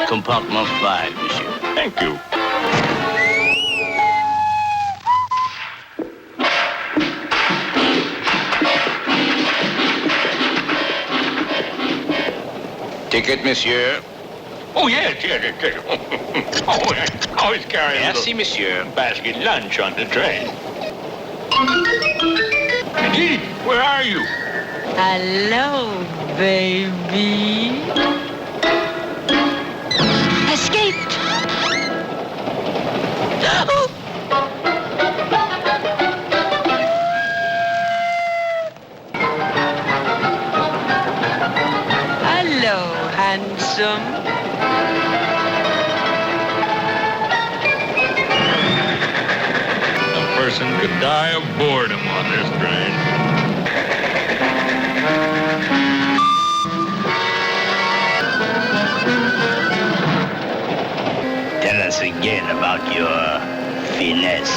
Compartment 5, monsieur. Thank you. Ticket, monsieur. Oh, yes. Oh, I always carry a Merci, little monsieur. basket lunch on the train. Edie, where are you? Hello, baby. Escaped. Oh. Hello, handsome. A person could die of boredom on this train. Tell us again about your finesse.